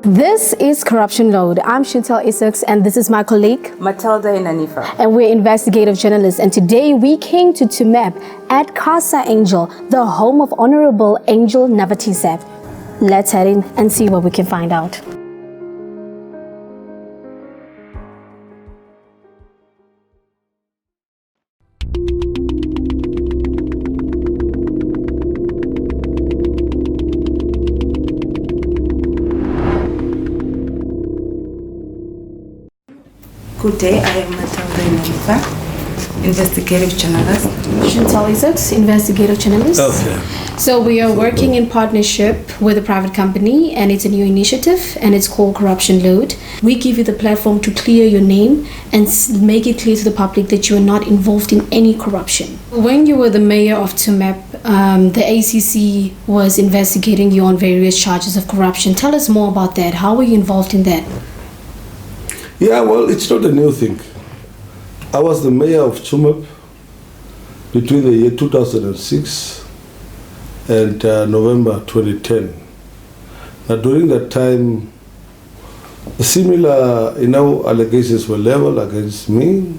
This is Corruption Load. I'm Chantal Isaacs, and this is my colleague Matilda Inanifa. And we're investigative journalists. And today we came to Tsumeb at Casa Angel, the home of Honorable Angel Nawatiseb. Let's head in and see what we can find out. Good day, I am Matilda Inanifa, investigative journalist. Chantal Isaacs, investigative journalist. Okay. So we are working in partnership with a private company, and it's a new initiative, and it's called Corruption Load. We give you the platform to clear your name and make it clear to the public that you are not involved in any corruption. When you were the mayor of Tsumeb, the ACC was investigating you on various charges of corruption. Tell us more about that. How were you involved in that? Yeah, well, it's not a new thing. I was the mayor of Tsumeb between the year 2006 and November 2010. Now, during that time, similar, allegations were leveled against me.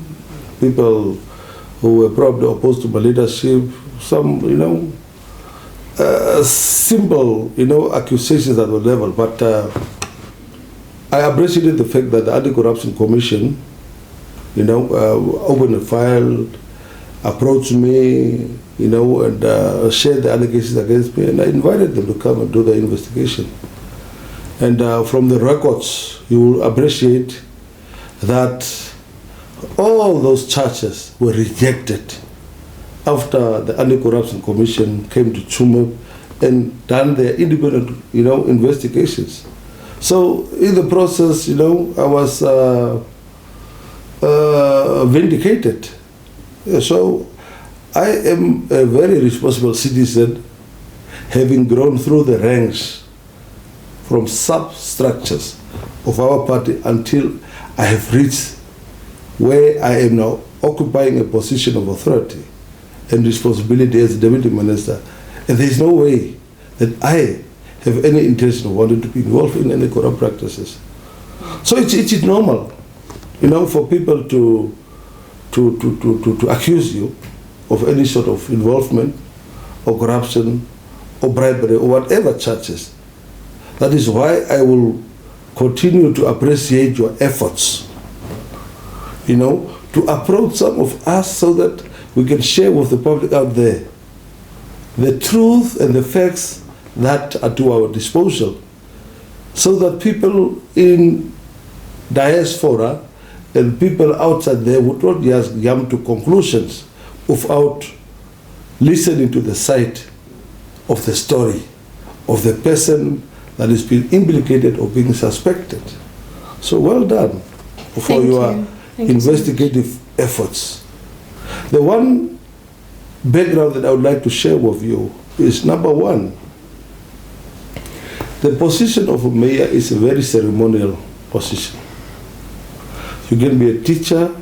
People who were probably opposed to my leadership, some, simple, accusations that were leveled. But I appreciated the fact that the Anti-Corruption Commission, opened a file, approached me, and shared the allegations against me, and I invited them to come and do the investigation. And from the records, you will appreciate that all those charges were rejected after the Anti-Corruption Commission came to Tsumeb and done their independent, investigations. So in the process, I was vindicated. So I am a very responsible citizen, having grown through the ranks from substructures of our party until I have reached where I am now occupying a position of authority and responsibility as Deputy Minister. And there is no way that I have any intention of wanting to be involved in any corrupt practices. So it's normal, for people to accuse you of any sort of involvement or corruption or bribery or whatever charges. That is why I will continue to appreciate your efforts, to approach some of us so that we can share with the public out there the truth and the facts that are to our disposal, so that people in diaspora and people outside there would not just jump to conclusions without listening to the side of the story of the person that is being implicated or being suspected. So well done for your investigative efforts. The one background that I would like to share with you is, number one, the position of a mayor is a very ceremonial position. You can be a teacher,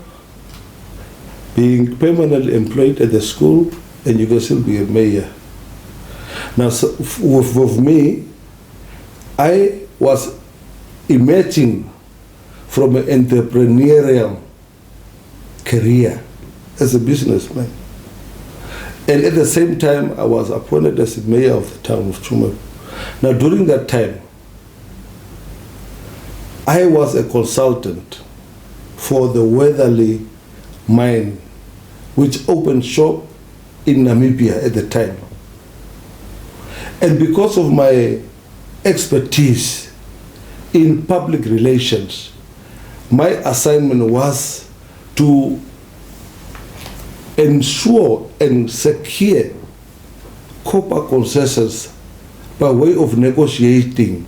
being permanently employed at the school, and you can still be a mayor. Now, so with me, I was emerging from an entrepreneurial career as a businessman. And at the same time, I was appointed as the mayor of the town of Tsumeb. Now, during that time, I was a consultant for the Weatherly mine, which opened shop in Namibia at the time. And because of my expertise in public relations, my assignment was to ensure and secure copper concessions by way of negotiating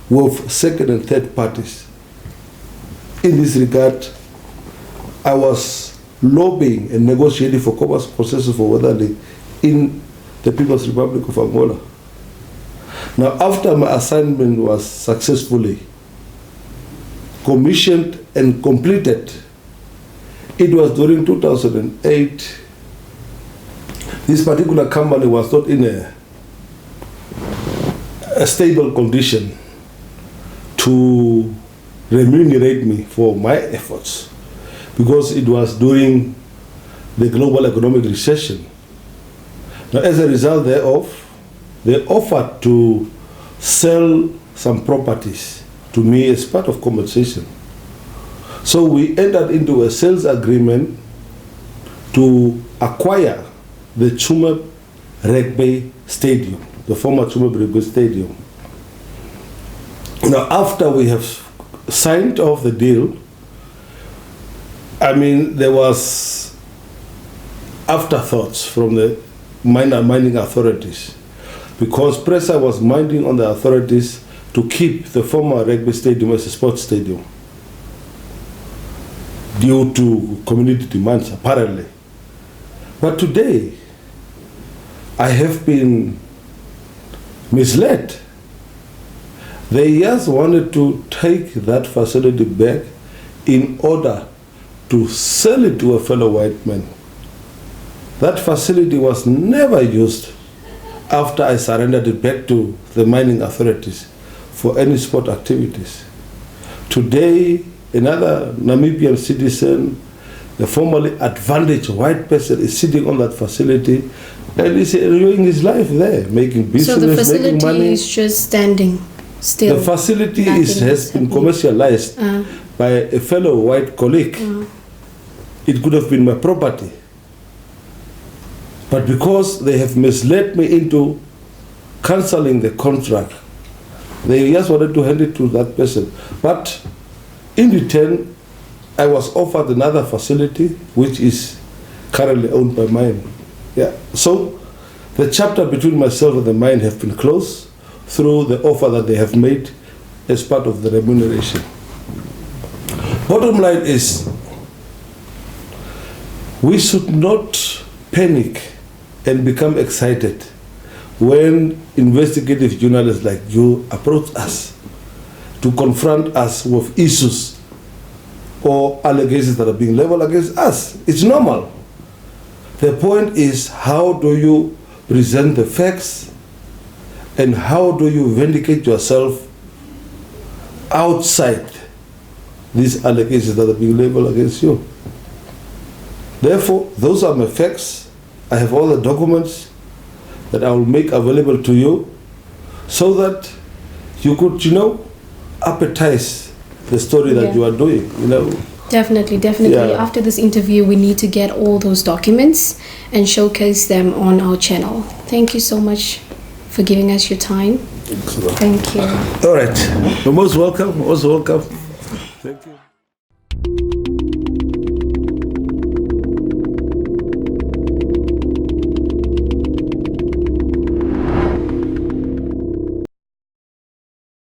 with second and third parties. In this regard, I was lobbying and negotiating for copper concessions for Weatherly in the People's Republic of Angola. Now, after my assignment was successfully commissioned and completed, it was during 2008, this particular company was not in a stable condition to remunerate me for my efforts, because it was during the global economic recession. Now, as a result thereof, they offered to sell some properties to me as part of compensation. So we entered into a sales agreement to acquire the Tsumeb Rugby Stadium, the former Tsumeb Rugby Stadium. Now, after we have signed off the deal, I mean, there was afterthoughts from the mining authorities, because pressure was mounting on the authorities to keep the former rugby stadium as a sports stadium due to community demands, apparently. But today, I have been misled. They just wanted to take that facility back in order to sell it to a fellow white man. That facility was never used after I surrendered it back to the mining authorities for any sport activities. Today, another Namibian citizen, a formerly advantaged white person, is sitting on that facility and is enjoying his life there, making business, so the facility making money. is just standing still. The facility has been commercialized by a fellow white colleague. It could have been my property. But because they have misled me into cancelling the contract, they just wanted to hand it to that person. But in return, I was offered another facility which is currently owned by mine. Yeah. So the chapter between myself and the mine have been closed through the offer that they have made as part of the remuneration. Bottom line is, we should not panic and become excited when investigative journalists like you approach us to confront us with issues or allegations that are being leveled against us. It's normal. The point is, how do you present the facts and how do you vindicate yourself outside these allegations that are being leveled against you? Therefore, those are my facts. I have all the documents that I will make available to you so that you could, appetize the story that you are doing, Definitely. Yeah. After this interview, we need to get all those documents and showcase them on our channel. Thank you so much for giving us your time. Thank you. All right. You're most welcome. Thank you.